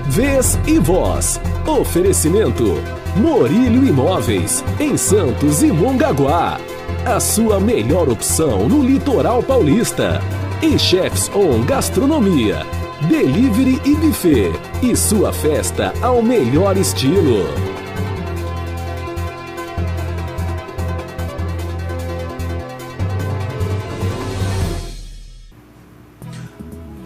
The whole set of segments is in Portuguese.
Vez e voz. Oferecimento Morílio Imóveis, em Santos e Mongaguá. A sua melhor opção no litoral paulista. E Chefs On Gastronomia, delivery e buffet. E sua festa ao melhor estilo.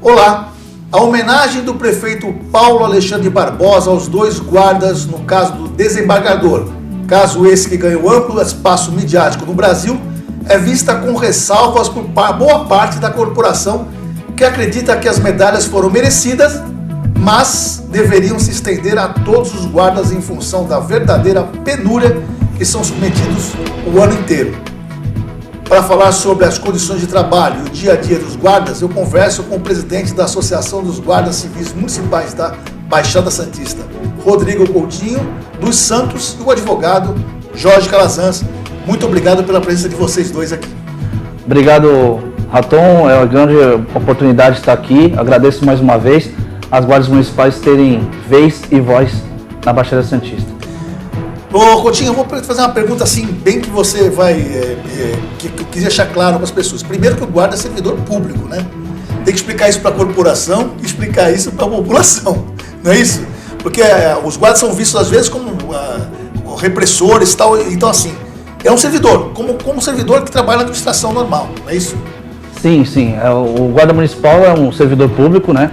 Olá! A homenagem do prefeito Paulo Alexandre Barbosa aos dois guardas no caso do desembargador, caso esse que ganhou amplo espaço midiático no Brasil, é vista com ressalvas por boa parte da corporação, que acredita que as medalhas foram merecidas, mas deveriam se estender a todos os guardas em função da verdadeira penúria que são submetidos o ano inteiro. Para falar sobre as condições de trabalho e o dia a dia dos guardas, eu converso com o presidente da Associação dos Guardas Civis Municipais da Baixada Santista, Rodrigo Coutinho dos Santos, e o advogado Jorge Calazans. Muito obrigado pela presença de vocês dois aqui. Obrigado, Raton. É uma grande oportunidade estar aqui. Agradeço mais uma vez as guardas municipais terem vez e voz na Baixada Santista. Ô Coutinho, eu vou fazer uma pergunta assim, bem que você vai, que eu quis deixar claro para as pessoas. Primeiro que o guarda é servidor público, né? Tem que explicar isso para a corporação e explicar isso para a população, não é isso? Porque os guardas são vistos às vezes como repressores e tal, então assim, é um servidor, como um servidor que trabalha na administração normal, não é isso? Sim. O guarda municipal é um servidor público, né?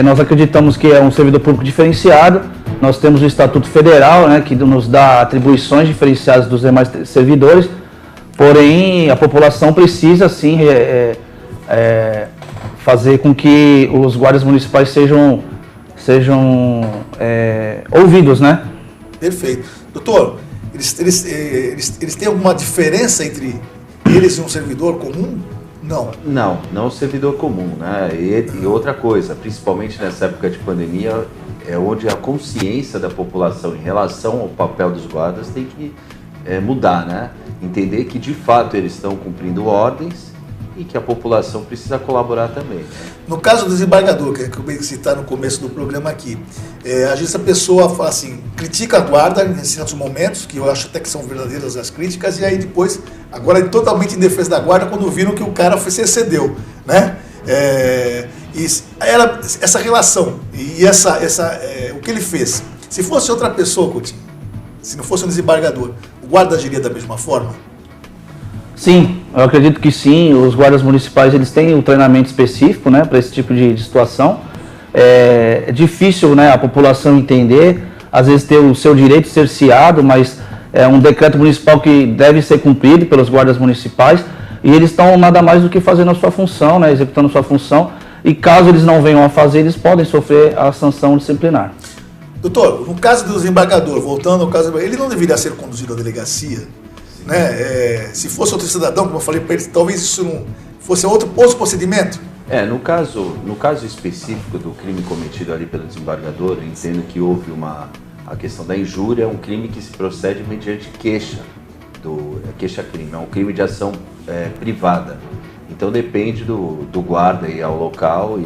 Nós acreditamos que é um servidor público diferenciado. Nós temos o Estatuto Federal, né, que nos dá atribuições diferenciadas dos demais servidores, porém a população precisa sim fazer com que os guardas municipais sejam ouvidos, né? Perfeito. Doutor, eles têm alguma diferença entre eles e um servidor comum? Não servidor comum, né? E outra coisa, principalmente nessa época de pandemia, é onde a consciência da população em relação ao papel dos guardas tem que mudar, né? Entender que de fato eles estão cumprindo ordens e que a população precisa colaborar também, né? No caso do desembargador, que eu acabei de citar no começo do programa aqui, às vezes a pessoa fala assim, critica a guarda em certos momentos, que eu acho até que são verdadeiras as críticas, e aí depois, agora é totalmente em defesa da guarda quando viram que o cara se excedeu, né? Essa relação e o que ele fez, se fosse outra pessoa, Coutinho, se não fosse um desembargador, o guarda agiria da mesma forma? Sim, eu acredito que sim. Os guardas municipais eles têm um treinamento específico, né, para esse tipo de situação. É difícil, né, a população entender, às vezes ter o seu direito cerceado, mas é um decreto municipal que deve ser cumprido pelos guardas municipais e eles estão nada mais do que fazendo a sua função, né, executando a sua função. E caso eles não venham a fazer, eles podem sofrer a sanção disciplinar. Doutor, no caso do desembargador, voltando ao caso, ele não deveria ser conduzido à delegacia, né? Se fosse outro cidadão, como eu falei para ele, talvez isso não fosse outro procedimento? No caso específico do crime cometido ali pelo desembargador, eu entendo que houve a questão da injúria, um crime que se procede mediante queixa-crime, é um crime de ação privada. Então depende do guarda ir ao local e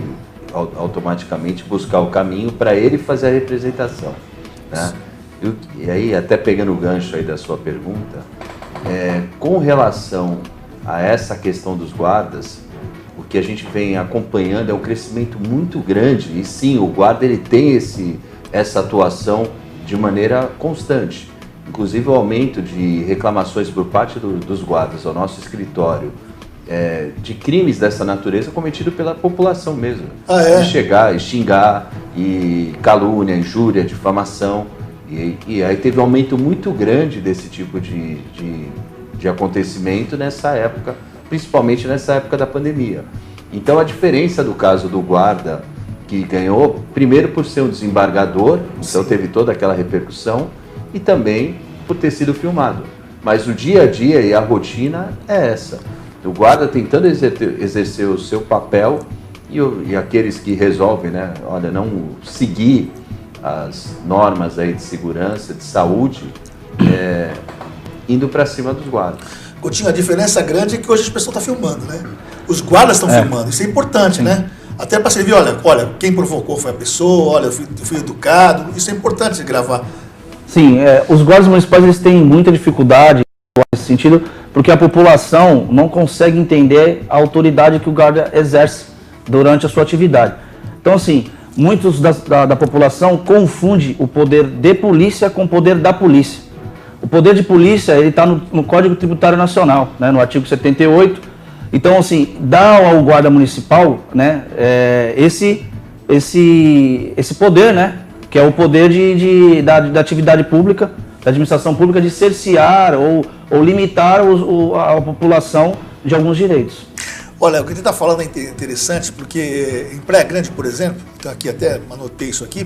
automaticamente buscar o caminho para ele fazer a representação, né? E aí, até pegando o gancho aí da sua pergunta, com relação a essa questão dos guardas, o que a gente vem acompanhando é um crescimento muito grande, e sim, o guarda ele tem essa atuação de maneira constante. Inclusive o aumento de reclamações por parte dos guardas ao nosso escritório, de crimes dessa natureza cometidos pela população mesmo. De chegar e xingar, e calúnia, injúria, difamação. E aí teve um aumento muito grande desse tipo de acontecimento nessa época, principalmente nessa época da pandemia. Então a diferença do caso do guarda, que ganhou, primeiro por ser um desembargador, então teve toda aquela repercussão, e também por ter sido filmado. Mas o dia a dia e a rotina é essa. O guarda tentando exercer o seu papel e aqueles que resolvem, né, não seguir as normas aí de segurança, de saúde, indo para cima dos guardas. Coutinho, a diferença grande é que hoje as pessoas estão filmando, né? Os guardas estão filmando, isso é importante, né? Até para servir, olha, quem provocou foi a pessoa, olha, eu fui educado. Isso é importante de gravar. Sim, os guardas municipais eles têm muita dificuldade nesse sentido, porque a população não consegue entender a autoridade que o guarda exerce durante a sua atividade. Então, assim, muitos da população confundem o poder de polícia com o poder da polícia. O poder de polícia ele está no Código Tributário Nacional, né, no artigo 78. Então, assim, dá ao guarda municipal, né, esse poder, né, que é o poder da atividade pública, da administração pública, de cercear ou limitar a população de alguns direitos. Olha, o que ele está falando é interessante, porque em Praia Grande, por exemplo, então aqui até anotei isso aqui,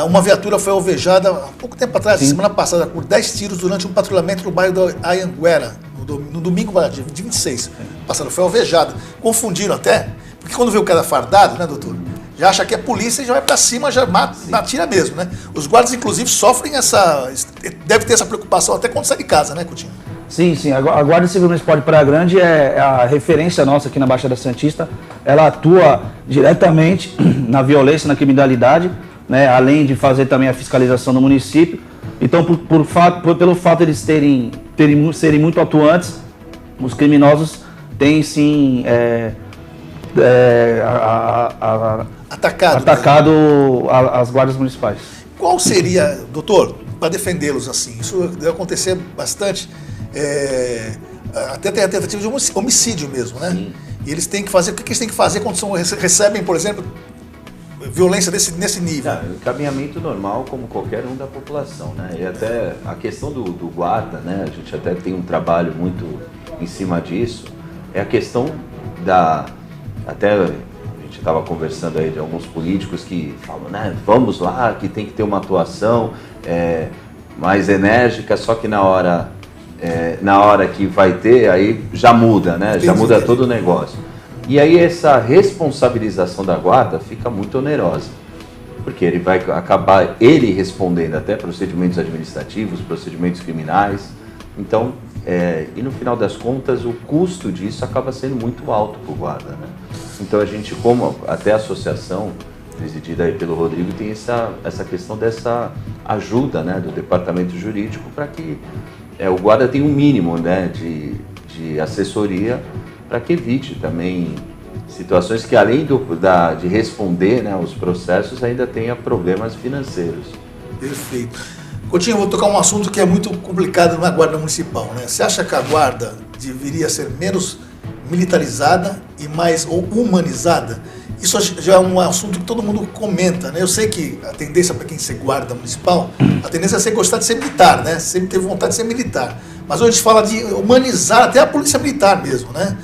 uma viatura foi alvejada há pouco tempo atrás, semana passada, por 10 tiros durante um patrulhamento no bairro da Anhanguera, no domingo de 26. Passada, foi alvejada. Confundiram até, porque quando vê o cara fardado, né, doutor? Já acha que é polícia e já vai para cima, já atira mesmo, né? Os guardas, inclusive, sofrem deve ter essa preocupação até quando sai de casa, né, Coutinho? Sim. A Guarda Civil Municipal de Praia Grande é a referência nossa aqui na Baixada Santista. Ela atua diretamente na violência, na criminalidade, né, além de fazer também a fiscalização no município. Então, pelo fato de eles serem muito atuantes, os criminosos têm sim atacado as guardas municipais. Qual seria, doutor, para defendê-los assim? Isso deve acontecer bastante. Até tem a tentativa de homicídio mesmo, né? Sim. E eles têm que fazer, o que eles têm que fazer quando recebem, por exemplo, violência nesse nível? Encaminhamento normal, como qualquer um da população, né? E até a questão do guarda, né? A gente até tem um trabalho muito em cima disso, é a questão até a gente estava conversando aí de alguns políticos que falam, né? Vamos lá, que tem que ter uma atuação mais enérgica, só que na hora que vai ter, aí já muda, né? Já muda todo o negócio. E aí essa responsabilização da guarda fica muito onerosa, porque ele vai acabar respondendo até procedimentos administrativos, procedimentos criminais. Então, e no final das contas, o custo disso acaba sendo muito alto para o guarda, né? Então a gente, como até a associação, presidida aí pelo Rodrigo, tem essa questão dessa ajuda, né, do departamento jurídico para que o guarda tenha um mínimo, né, de assessoria para que evite também situações que, além de responder, né, os processos, ainda tenha problemas financeiros. Perfeito. Coutinho, eu vou tocar um assunto que é muito complicado na Guarda Municipal, né? Você acha que a Guarda deveria ser menos militarizada e mais humanizada? Isso já é um assunto que todo mundo comenta, né? Eu sei que a tendência para quem ser guarda municipal, a tendência é gostar de ser militar, né? Sempre teve vontade de ser militar. Mas hoje a gente fala de humanizar até a polícia militar mesmo, né?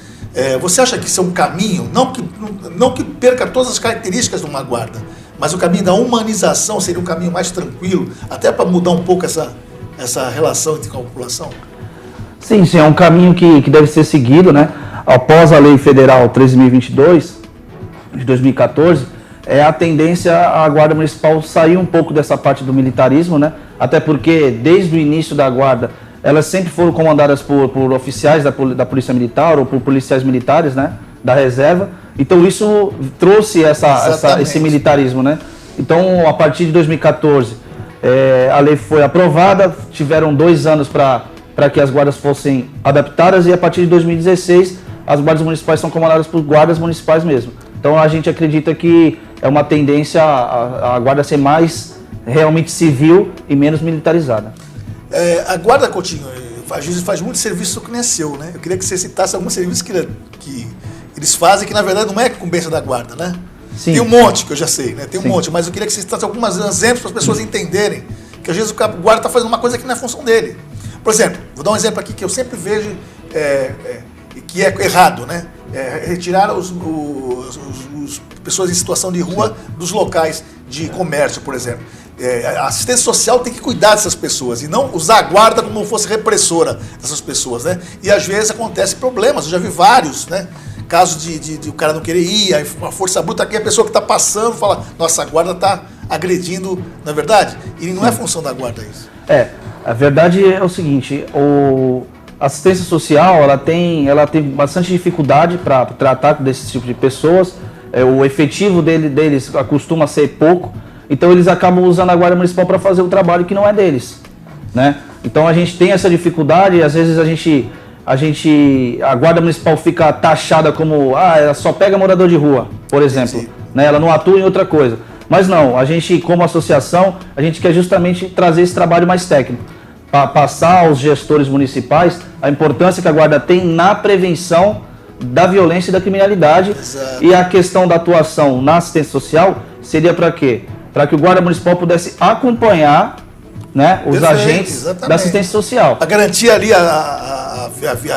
Você acha que isso é um caminho, não que perca todas as características de uma guarda, mas o caminho da humanização seria um caminho mais tranquilo, até para mudar um pouco essa relação entre a população? Sim, é um caminho que deve ser seguido, né? Após a Lei Federal 13.022, de 2014, a tendência a Guarda Municipal sair um pouco dessa parte do militarismo, né? Até porque, desde o início da Guarda, elas sempre foram comandadas por oficiais da Polícia Militar ou por policiais militares, né? Da reserva. Então isso trouxe esse militarismo, né? Então, a partir de 2014, a lei foi aprovada, tiveram 2 anos para que as guardas fossem adaptadas, e a partir de 2016, as guardas municipais são comandadas por guardas municipais mesmo. Então a gente acredita que é uma tendência a guarda ser mais realmente civil e menos militarizada. A guarda, Coutinho, faz muito serviço que nem é seu, né? Eu queria que você citasse alguns serviços que eles fazem que na verdade não é incumbência da guarda, né? Sim. Tem um monte que eu já sei, né? Tem um monte, mas eu queria que você citasse alguns exemplos para as pessoas entenderem que às vezes o guarda está fazendo uma coisa que não é função dele. Por exemplo, vou dar um exemplo aqui que eu sempre vejo que é errado, né? Retirar as pessoas em situação de rua dos locais de comércio, por exemplo. A assistência social tem que cuidar dessas pessoas e não usar a guarda como se fosse repressora dessas pessoas, né? E às vezes acontecem problemas, eu já vi vários, né? Casos de o cara não querer ir, aí uma força bruta aqui, a pessoa que está passando fala, nossa, a guarda está agredindo, não é verdade? E não é função da guarda isso. A verdade é o seguinte, a assistência social ela tem bastante dificuldade para tratar desse tipo de pessoas, o efetivo deles costuma ser pouco, então eles acabam usando a Guarda Municipal para fazer o trabalho que não é deles, né? Então a gente tem essa dificuldade, e às vezes a Guarda Municipal fica taxada como, ela só pega morador de rua, por exemplo, né? Ela não atua em outra coisa. Mas não, a gente como associação, a gente quer justamente trazer esse trabalho mais técnico, para passar aos gestores municipais a importância que a Guarda tem na prevenção da violência e da criminalidade. Exato. E a questão da atuação na assistência social seria para quê? Para que o Guarda Municipal pudesse acompanhar, né, os agentes exatamente. Da assistência social. A garantia ali, a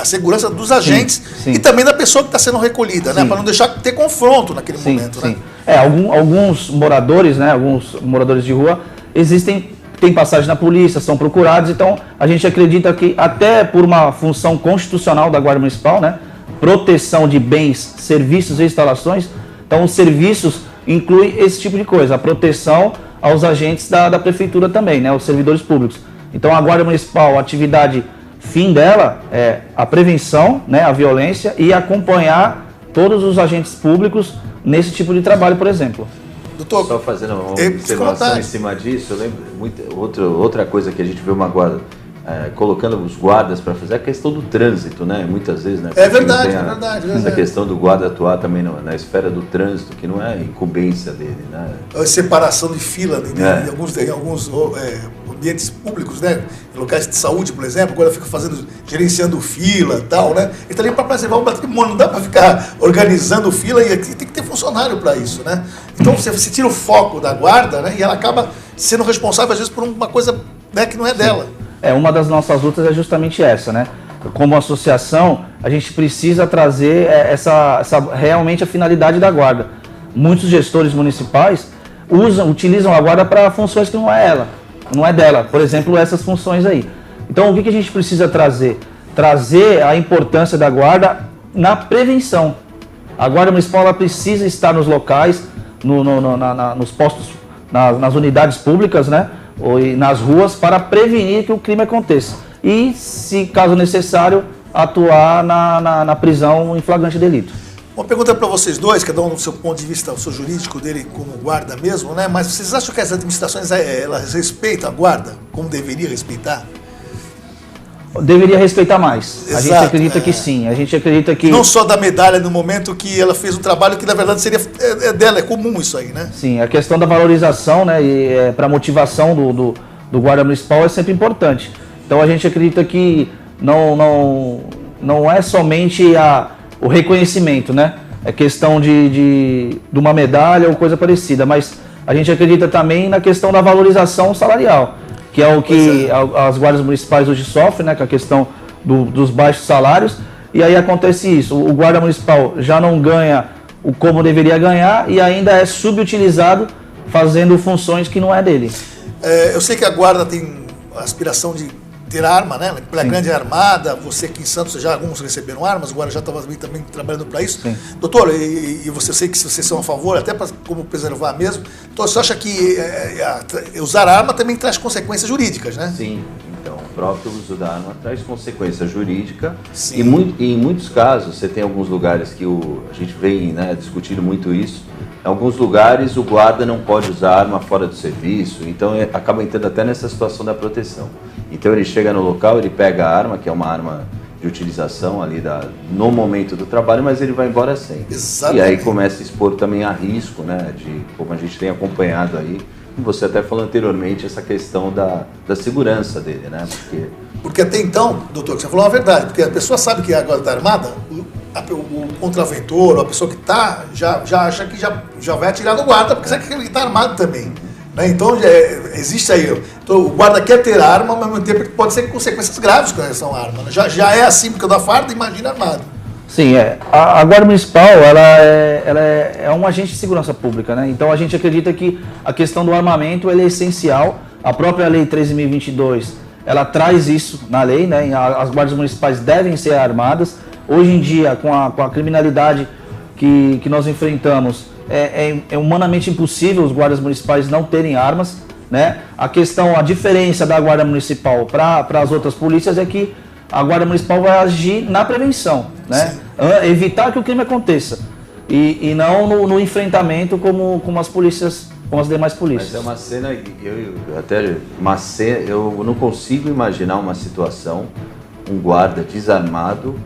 segurança dos agentes sim. E também da pessoa que está sendo recolhida, né? Para não deixar ter confronto naquele momento. Sim. Né? Alguns moradores, né, alguns moradores de rua, tem passagem na polícia, são procurados, então a gente acredita que até por uma função constitucional da Guarda Municipal, né, proteção de bens, serviços e instalações, então os serviços incluem esse tipo de coisa, a proteção aos agentes da prefeitura também, né, os servidores públicos. Então a Guarda Municipal, a atividade fim dela é a prevenção, né, a violência e acompanhar todos os agentes públicos nesse tipo de trabalho, por exemplo. Doutor, só fazendo uma observação em cima disso, eu lembro outra coisa que a gente vê uma guarda colocando os guardas para fazer a questão do trânsito, né? Muitas vezes, né? É verdade, é verdade. Essa questão do guarda atuar também na esfera do trânsito, que não é incumbência dele, né? A separação de fila em alguns ambientes públicos, né? Em locais de saúde, por exemplo, agora fica gerenciando fila e tal, né? Ele está ali para preservar o patrimônio, não dá para ficar organizando fila e aqui tem que ter funcionário para isso, né? Então você tira o foco da guarda, né? E ela acaba sendo responsável às vezes por uma coisa, né, que não é dela. Uma das nossas lutas é justamente essa, né? Como associação, a gente precisa trazer realmente a finalidade da guarda. Muitos gestores municipais utilizam a guarda para funções que não é dela. Por exemplo, essas funções aí. Então, o que a gente precisa trazer? Trazer a importância da guarda na prevenção. A Guarda Municipal ela precisa estar nos locais, nos postos, nas unidades públicas, né? Ou nas ruas para prevenir que o crime aconteça e, se caso necessário, atuar na prisão em flagrante delito. Uma pergunta para vocês dois, cada um do seu ponto de vista, o seu jurídico dele como guarda mesmo, né? Mas vocês acham que as administrações elas respeitam a guarda como deveria respeitar? Deveria respeitar mais. Exato, a gente acredita que sim. A gente acredita que... Não só da medalha no momento que ela fez um trabalho que, na verdade, seria dela. É comum isso aí, né? Sim, a questão da valorização, né, e para a motivação do guarda municipal é sempre importante. Então, a gente acredita que não é somente o reconhecimento, né? É questão de uma medalha ou coisa parecida. Mas a gente acredita também na questão da valorização salarial, que é o que as guardas municipais hoje sofrem, né, com a questão dos baixos salários, e aí acontece isso, o guarda municipal já não ganha como deveria ganhar e ainda é subutilizado fazendo funções que não é dele. Eu sei que a guarda tem a aspiração de ter arma, né? Pela grande armada, você aqui em Santos, já alguns receberam armas, agora já estava também trabalhando para isso. Sim. Doutor, e você sei que vocês são a favor, até para como preservar mesmo, então você acha que usar arma também traz consequências jurídicas, né? Sim, então o próprio uso da arma traz consequência jurídica. Sim. E em muitos casos, você tem alguns lugares que a gente vem, né, discutindo muito isso. Em alguns lugares o guarda não pode usar arma fora do serviço, então acaba entrando até nessa situação da proteção. Então ele chega no local, ele pega a arma, que é uma arma de utilização ali no momento do trabalho, mas ele vai embora sem. Exatamente. E aí começa a expor também a risco, né, de como a gente tem acompanhado aí, você até falou anteriormente, essa questão da segurança dele, né? Porque até então, doutor, você falou a verdade, porque a pessoa sabe que agora está armada, o contraventor, ou a pessoa que está, já acha que já vai atirar no guarda, porque sabe que ele está armado também. Né? Então, existe aí. Então, o guarda quer ter arma, mas ao mesmo tempo pode ser consequências graves com relação à arma. Né? Já é assim porque da farda, imagina armado. Sim, a Guarda Municipal ela é um agente de segurança pública, né? Então a gente acredita que a questão do armamento é essencial. A própria Lei 13.022 ela traz isso na lei, né? As guardas municipais devem ser armadas. Hoje em dia, com a criminalidade que nós enfrentamos, é humanamente impossível os guardas municipais não terem armas, né? A diferença da Guarda Municipal para as outras polícias é que a Guarda Municipal vai agir na prevenção, né? Evitar que o crime aconteça. e não no enfrentamento como as polícias, como as demais polícias. Mas é uma cena, eu não consigo imaginar uma situação, um guarda desarmado,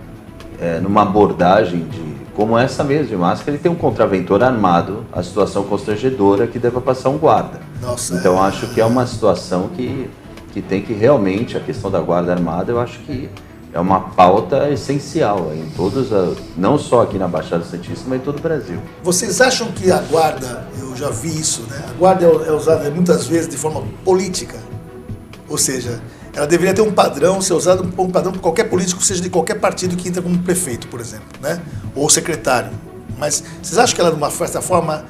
numa abordagem como essa mesmo, de máscara, ele tem um contraventor armado, a situação constrangedora que deva passar um guarda. Nossa, então acho que é uma situação que tem que realmente, a questão da guarda armada, eu acho que é uma pauta essencial em todos, não só aqui na Baixada Santista, mas em todo o Brasil. Vocês acham que a guarda, eu já vi isso, né? A guarda é usada muitas vezes de forma política, ou seja, ela deveria ter um padrão, ser usada um padrão por qualquer político, seja de qualquer partido que entra como prefeito, por exemplo, né? Ou secretário. Mas vocês acham que ela, de uma certa forma,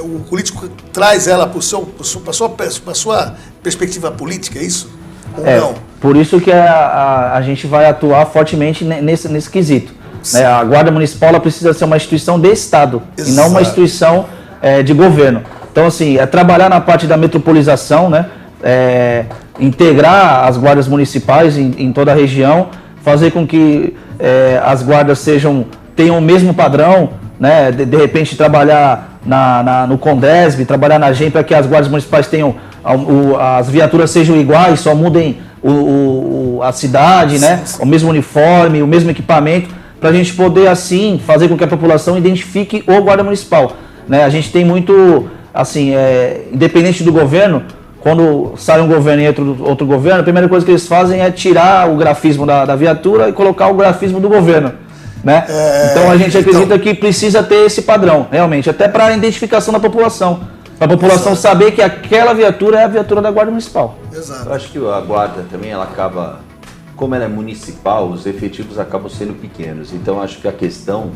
o político traz ela para a sua perspectiva política, é isso? Ou não? Por isso que a gente vai atuar fortemente nesse quesito. Né? A Guarda Municipal ela precisa ser uma instituição de Estado. Exato. E não uma instituição de governo. Então, assim, trabalhar na parte da metropolização, né? Integrar as guardas municipais em toda a região, fazer com que as guardas tenham o mesmo padrão, né? De repente trabalhar no Condesb, trabalhar na GEM para que as guardas municipais tenham as viaturas sejam iguais, só mudem a cidade, né? Sim. O mesmo uniforme, o mesmo equipamento, para a gente poder assim fazer com que a população identifique o guarda municipal, né? A gente tem muito, assim, independente do governo, quando sai um governo e entra outro governo, a primeira coisa que eles fazem é tirar o grafismo da viatura e colocar o grafismo do governo, né? Então a gente acredita que precisa ter esse padrão, realmente, até para a identificação da população. Para a população Exato. Saber que aquela viatura é a viatura da Guarda Municipal. Exato. Eu acho que a Guarda também, ela acaba, como ela é municipal, os efetivos acabam sendo pequenos. Então acho que a questão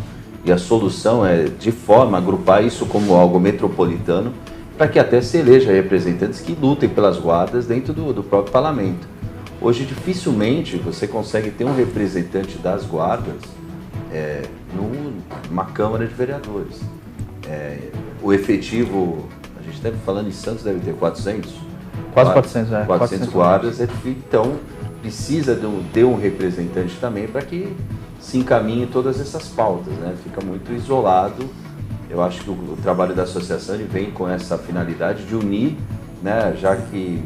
e a solução é, de forma, agrupar isso como algo metropolitano, para que até se eleja representantes que lutem pelas guardas dentro do próprio parlamento. Hoje, dificilmente, você consegue ter um representante das guardas numa Câmara de Vereadores. O efetivo, a gente deve falando em Santos, deve ter 400? Quase 400, 400 guardas, então precisa ter um representante também para que se encaminhe todas essas pautas, né? Fica muito isolado. Eu acho que o trabalho da associação ele vem com essa finalidade de unir, né? Já que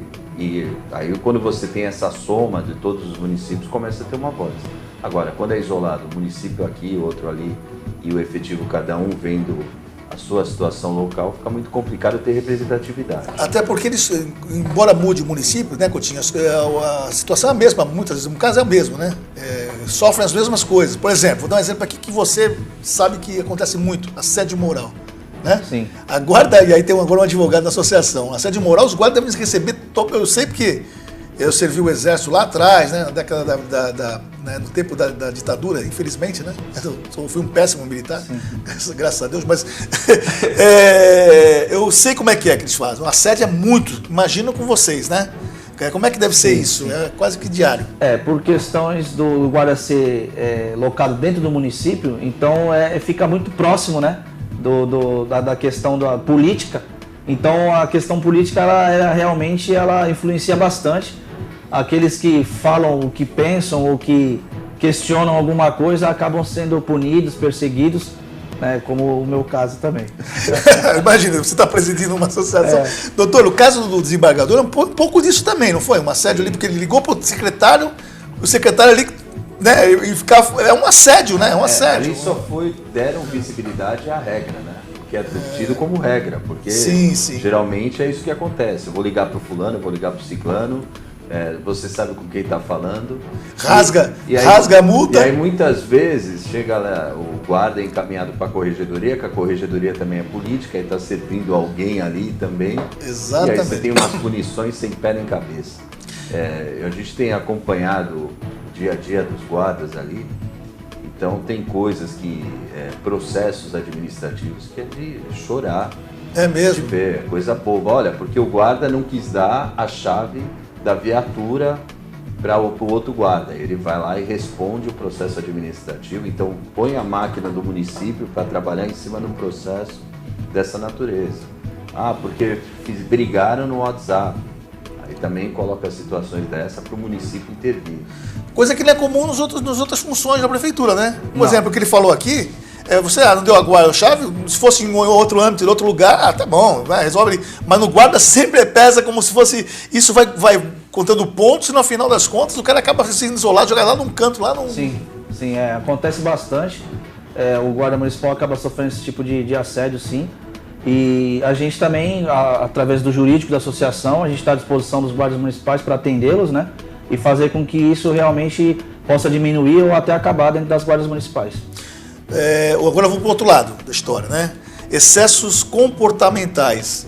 aí quando você tem essa soma de todos os municípios, começa a ter uma voz. Agora, quando é isolado, um município aqui, outro ali, e o efetivo cada um vendo a sua situação local, fica muito complicado ter representatividade. Até porque eles, embora mude o município, né, Coutinho, a situação é a mesma, muitas vezes, no caso é o mesmo, né? Sofrem as mesmas coisas. Por exemplo, vou dar um exemplo aqui que você sabe que acontece muito, assédio moral. Né? Sim. A guarda, e aí tem agora um advogado da associação, assédio moral, os guardas devem receber, eu sei porque eu servi o exército lá atrás, né, na década né, no tempo da ditadura, infelizmente, né? Eu fui um péssimo militar, graças a Deus, mas eu sei como é que eles fazem. O assédio é muito, imagino com vocês, né? Como é que deve ser isso? É quase que diário. Por questões do guarda ser locado dentro do município, então fica muito próximo, né? Da questão da política. Então a questão política ela realmente influencia bastante. Aqueles que falam o que pensam ou que questionam alguma coisa acabam sendo punidos, perseguidos, né, como o meu caso também. Imagina, você está presidindo uma associação. Doutor, o caso do desembargador é um pouco disso também, não foi? Um assédio ali, porque ele ligou para o secretário ali, né, e é um assédio, né? É um assédio. Ali só deram visibilidade à regra, né? Que é tido como regra, porque geralmente é isso que acontece. Eu vou ligar para o fulano, eu vou ligar para o ciclano, você sabe com quem está falando. Rasga a multa. E aí muitas vezes chega lá, o guarda é encaminhado para a corregedoria, que a corregedoria também é política, e está servindo alguém ali também. Exatamente. E aí você tem umas punições sem pé nem cabeça. A gente tem acompanhado o dia a dia dos guardas ali. Então tem coisas processos administrativos que é de chorar. É mesmo? De ver, coisa boba. Olha, porque o guarda não quis dar a chave da viatura para o outro guarda. Ele vai lá e responde o processo administrativo. Então põe a máquina do município para trabalhar em cima de um processo dessa natureza. Porque brigaram no WhatsApp. Aí também coloca situações dessa para o município intervir. Coisa que não é comum nas outras funções da prefeitura, né? Por exemplo, o que ele falou aqui, Você não deu a chave, se fosse em outro âmbito, em outro lugar, tá bom, vai, resolve. Mas no guarda sempre pesa como se fosse, isso vai contando pontos e no final das contas o cara acaba sendo isolado, jogar lá num canto, lá num... Sim, acontece bastante. O guarda municipal acaba sofrendo esse tipo de assédio, sim. E a gente também, através do jurídico da associação, a gente está à disposição dos guardas municipais para atendê-los, né? E fazer com que isso realmente possa diminuir ou até acabar dentro das guardas municipais. Agora vamos para o outro lado da história, né? Excessos comportamentais.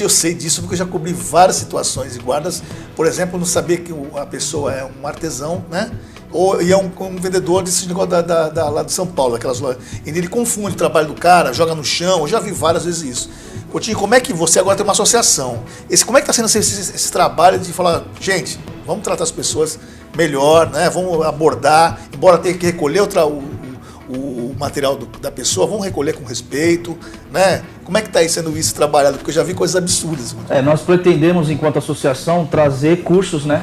Eu sei disso porque eu já cobri várias situações de guardas, por exemplo, não saber que a pessoa é um artesão, né? E é um vendedor desse negócio lá de São Paulo, aquelas lojas. E ele confunde o trabalho do cara, joga no chão, eu já vi várias vezes isso. Coutinho, como é que você agora tem uma associação? Como é que está sendo esse trabalho de falar, gente, vamos tratar as pessoas melhor, né? Vamos abordar, embora tenha que recolher o material da pessoa, vamos recolher com respeito, né? Como é que está sendo isso trabalhado? Porque eu já vi coisas absurdas. Nós pretendemos, enquanto associação, trazer cursos, né,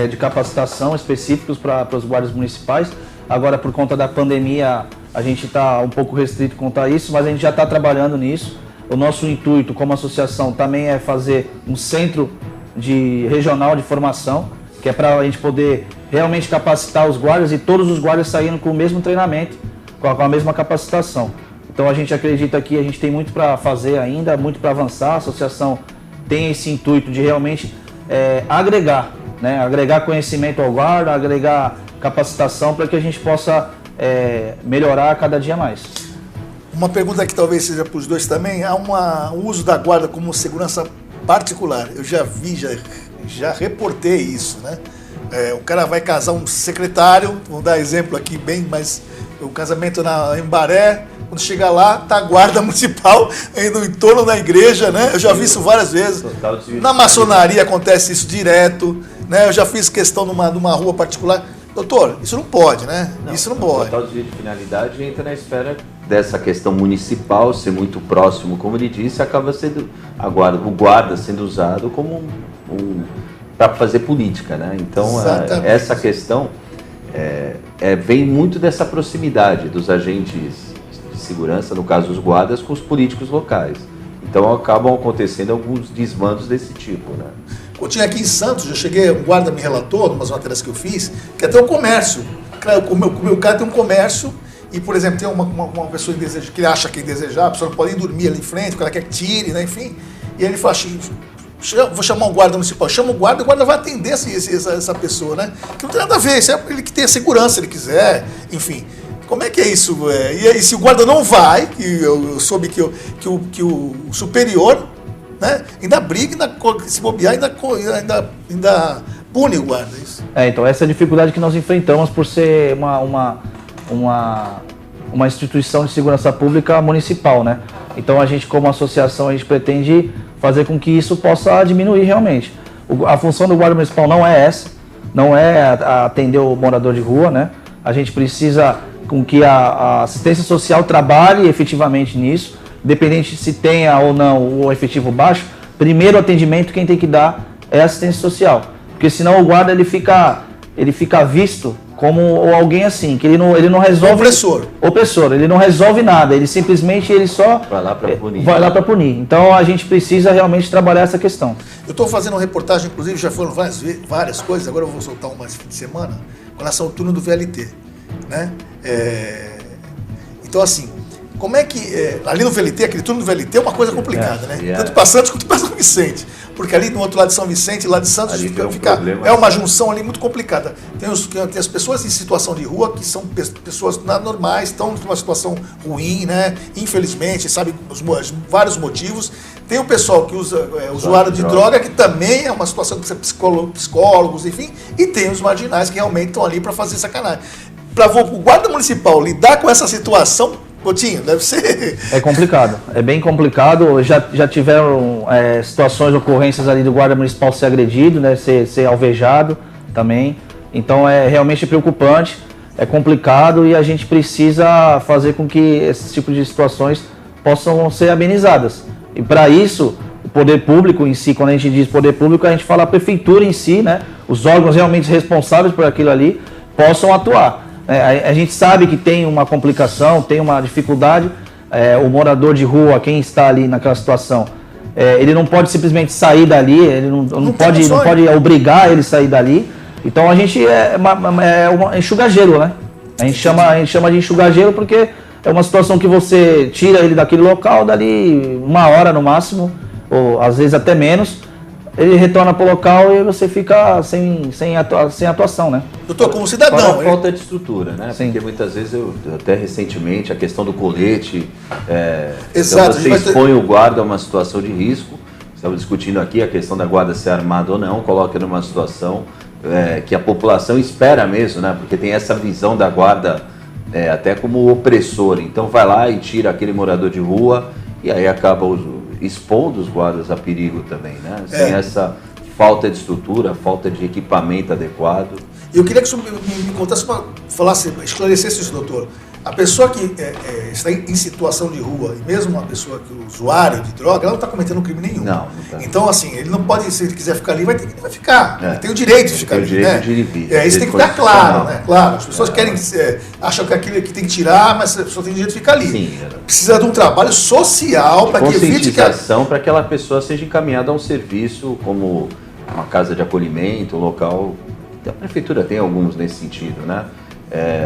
de capacitação específicos para os guardas municipais. Agora, por conta da pandemia, a gente está um pouco restrito quanto a isso, mas a gente já está trabalhando nisso. O nosso intuito, como associação, também é fazer um centro regional de formação, que é para a gente poder realmente capacitar os guardas e todos os guardas saindo com o mesmo treinamento, com a mesma capacitação. Então a gente acredita que a gente tem muito para fazer ainda, muito para avançar. A associação tem esse intuito de realmente agregar, né? Agregar conhecimento ao guarda, agregar capacitação para que a gente possa melhorar cada dia mais. Uma pergunta que talvez seja para os dois também, há um uso da guarda como segurança particular. Eu já vi, já reportei isso, né? O cara vai casar um secretário, vou dar exemplo aqui bem, mas o casamento em Baré, quando chega lá, tá a guarda municipal indo em torno da igreja, né? Eu já vi isso várias vezes. Na maçonaria acontece isso direto, né? Eu já fiz questão numa rua particular. Doutor, isso não pode, né? Isso não pode. O total desvio de finalidade entra na esfera dessa questão municipal, ser muito próximo, como ele disse, acaba sendo o guarda sendo usado como para fazer política, né? Então, essa questão vem muito dessa proximidade dos agentes de segurança, no caso os guardas, com os políticos locais. Então, acabam acontecendo alguns desmandos desse tipo, né? Eu tinha aqui em Santos, um guarda me relatou, em umas matérias que eu fiz, que até o comércio. O meu cara tem um comércio e, por exemplo, tem uma pessoa que ele acha que é indesejável, a pessoa não pode nem dormir ali em frente, o cara quer que tire, né? Enfim. E ele fala assim, vou chamar um guarda municipal, chama o guarda vai atender essa pessoa, né? Que não tem nada a ver, isso é ele que tem a segurança, se ele quiser, enfim. Como é que é isso? E se o guarda não vai, que eu soube que o superior, né, ainda briga, se bobear, ainda pune o guarda. Isso. Então essa é a dificuldade que nós enfrentamos por ser uma instituição de segurança pública municipal, né? Então a gente, como associação, a gente pretende fazer com que isso possa diminuir realmente. A função do guarda municipal não é essa, não é atender o morador de rua, né? A gente precisa com que a assistência social trabalhe efetivamente nisso, independente se tenha ou não o efetivo baixo. Primeiro atendimento quem tem que dar é a assistência social, porque senão o guarda ele fica visto como alguém assim, que ele não resolve... Opressor, ele não resolve nada, ele simplesmente só... Vai lá para punir. Vai lá para punir. Então a gente precisa realmente trabalhar essa questão. Eu estou fazendo uma reportagem, inclusive já foram várias coisas, agora eu vou soltar uma esse fim de semana, com relação ao turno do VLT, né? Então assim, como é que... ali no VLT, aquele turno do VLT é uma coisa complicada, né? Tanto para Santos quanto para São Vicente. Porque ali no outro lado de São Vicente, lá de Santos, é uma junção ali muito complicada. Tem as pessoas em situação de rua, que são pessoas normais, estão numa situação ruim, né? Infelizmente, sabe, vários motivos. Tem o pessoal que usa usuário de droga, que também é uma situação que precisa psicólogos, enfim. E tem os marginais que realmente estão ali para fazer sacanagem. Para o guarda municipal lidar com essa situação, Coutinho, deve ser... É complicado, é bem complicado. Já tiveram situações, ocorrências ali do guarda municipal ser agredido, né, ser alvejado também. Então é realmente preocupante, é complicado e a gente precisa fazer com que esse tipo de situações possam ser amenizadas. E para isso, o poder público em si, quando a gente diz poder público, a gente fala a prefeitura em si, né, os órgãos realmente responsáveis por aquilo ali, possam atuar. A gente sabe que tem uma complicação, tem uma dificuldade. O morador de rua, quem está ali naquela situação, ele não pode simplesmente sair dali, ele não pode obrigar ele a sair dali. Então a gente enxuga gelo, né? A gente chama de enxugar gelo porque é uma situação que você tira ele daquele local, dali 1 hora no máximo, ou às vezes até menos, ele retorna para o local e você fica sem atuação, né? Doutor, como cidadão... Fora a falta de estrutura, né? Sim. Porque muitas vezes, até recentemente, a questão do colete, Exato, então você expõe o guarda a uma situação de risco. Estamos discutindo aqui a questão da guarda ser armada ou não, coloca numa situação que a população espera mesmo, né? Porque tem essa visão da guarda até como opressor. Então vai lá e tira aquele morador de rua e aí acaba expondo os guardas a perigo também, né? Sem essa falta de estrutura, falta de equipamento adequado. E eu queria que o senhor me contasse, esclarecesse isso, doutor. A pessoa que está em situação de rua, e mesmo uma pessoa que é usuário de droga, ela não está cometendo crime nenhum. Não tá. Então, assim, ele não pode, se ele quiser ficar ali, vai ficar. Ele tem o direito de ficar ali, né? De vir, isso tem que ficar claro, né? Claro, as pessoas acham que aquilo aqui tem que tirar, mas a pessoa tem o direito de ficar ali. Sim, precisa de um trabalho social para que evite que... Conscientização para que aquela pessoa seja encaminhada a um serviço como uma casa de acolhimento, um local... A prefeitura tem alguns nesse sentido, né?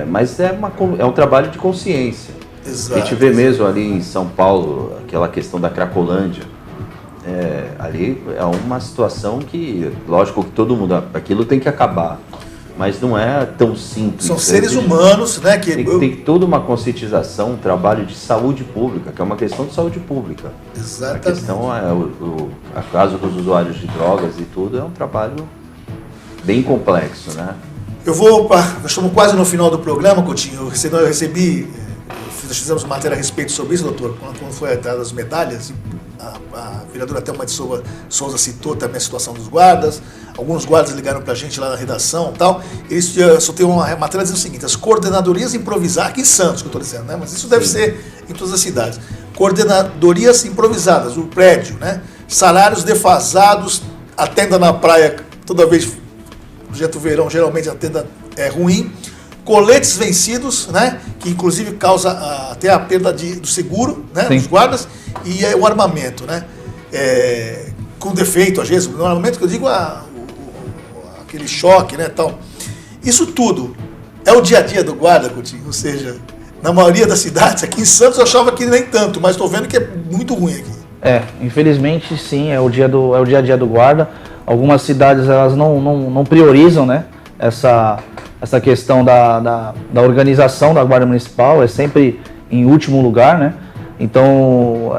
Mas é um trabalho de consciência. Exato. A gente vê mesmo ali em São Paulo, aquela questão da Cracolândia. Ali é uma situação que, lógico que todo mundo, aquilo tem que acabar, mas não é tão simples. São seres humanos, né? Tem toda uma conscientização, um trabalho de saúde pública, que é uma questão de saúde pública. Exatamente. A questão a caso dos usuários de drogas e tudo, é um trabalho bem complexo, né? Nós estamos quase no final do programa, Coutinho. Eu recebi, nós fizemos matéria a respeito sobre isso, doutor, quando foi atrás das medalhas. A vereadora Thelma de Souza citou também a situação dos guardas. Alguns guardas ligaram para a gente lá na redação e tal. Eles só tem uma matéria dizendo o seguinte: as coordenadorias improvisadas, aqui em Santos que eu estou dizendo, né? Mas isso deve ser em todas as cidades. Coordenadorias improvisadas, o prédio, né? Salários defasados, a tenda na praia, toda vez, projeto verão, geralmente a tenda é ruim. Coletes vencidos, né? Que inclusive causa até a perda do seguro, né? Dos guardas, e o armamento, né? Com defeito, às vezes, no armamento que eu digo, aquele choque, né? Tal. Isso tudo é o dia a dia do guarda, Coutinho, ou seja, na maioria das cidades, aqui em Santos eu achava que nem tanto, mas estou vendo que é muito ruim aqui. Infelizmente sim, é o dia a dia do guarda. Algumas cidades elas não priorizam, né? Essa questão da organização da Guarda Municipal, é sempre em último lugar, né? Então,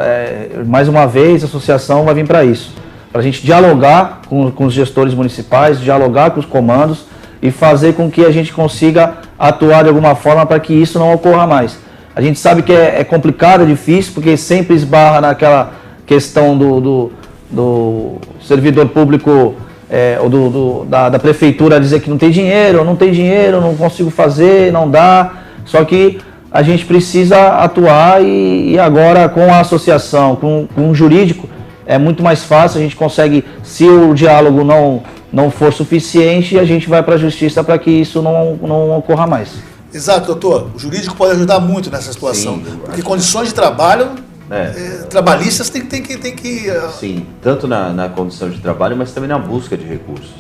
mais uma vez, a associação vai vir para isso, para a gente dialogar com os gestores municipais, dialogar com os comandos e fazer com que a gente consiga atuar de alguma forma para que isso não ocorra mais. A gente sabe que é complicado, é difícil, porque sempre esbarra naquela questão do servidor público ou da prefeitura dizer que não tem dinheiro, não consigo fazer, não dá. Só que a gente precisa atuar e agora com a associação, com o jurídico, é muito mais fácil, a gente consegue, se o diálogo não for suficiente, a gente vai para a justiça para que isso não ocorra mais. Exato, doutor. O jurídico pode ajudar muito nessa situação, porque condições de trabalho trabalhistas tem que... Sim, tanto na condição de trabalho, mas também na busca de recursos.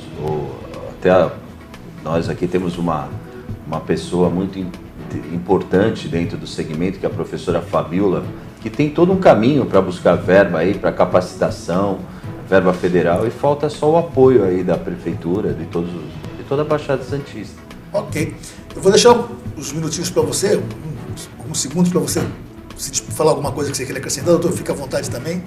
Nós aqui temos uma pessoa muito importante dentro do segmento, que é a professora Fabiola, que tem todo um caminho para buscar verba aí para capacitação, verba federal, e falta só o apoio aí da prefeitura, de toda a Baixada Santista. Ok. Eu vou deixar uns minutinhos para você, uns segundos para você, se falar alguma coisa que você queira acrescentar, doutor, fica à vontade também.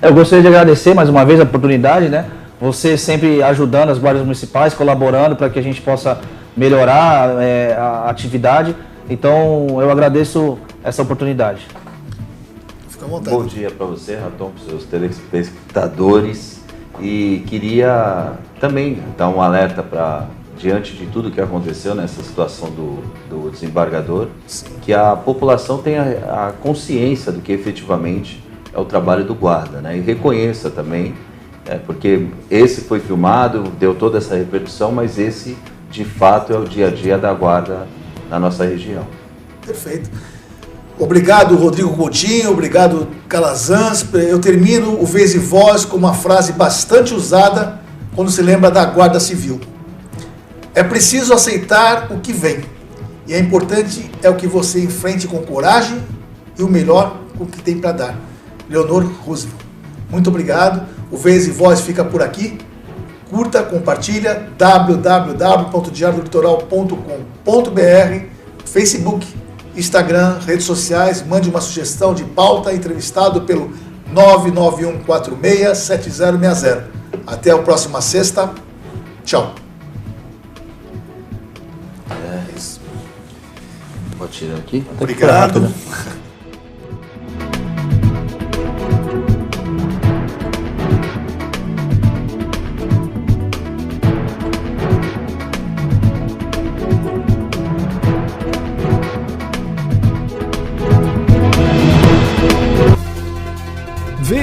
Eu gostaria de agradecer mais uma vez a oportunidade, né? Você sempre ajudando as guardas municipais, colaborando para que a gente possa melhorar a atividade. Então, eu agradeço essa oportunidade. Fica à vontade. Bom dia para você, Raton, para os seus telespectadores. E queria também dar um alerta para, diante de tudo que aconteceu nessa situação do desembargador, sim, que a população tenha a consciência do que efetivamente é o trabalho do guarda, né? E reconheça também, porque esse foi filmado, deu toda essa repercussão, mas esse de fato é o dia a dia da guarda na nossa região. Perfeito. Obrigado, Rodrigo Coutinho, obrigado, Calazans. Eu termino o Vez e Voz com uma frase bastante usada quando se lembra da Guarda Civil. É preciso aceitar o que vem, e é importante o que você enfrente com coragem e o melhor com o que tem para dar. Leonor Roosevelt. Muito obrigado. O Vez e Voz fica por aqui. Curta, compartilha, www.diariodolitoral.com.br, Facebook, Instagram, redes sociais, mande uma sugestão de pauta, entrevistado pelo 991467060. Até a próxima sexta. Tchau. Isso. Pode tirar aqui? Obrigado.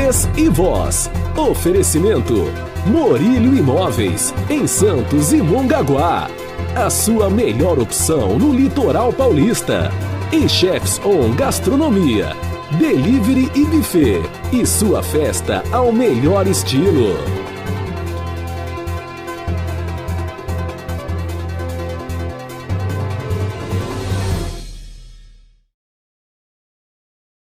Vez e Voz. Oferecimento Morílio Imóveis, em Santos e Mongaguá. A sua melhor opção no litoral paulista. E Chefs On Gastronomia, Delivery e Buffet. E sua festa ao melhor estilo.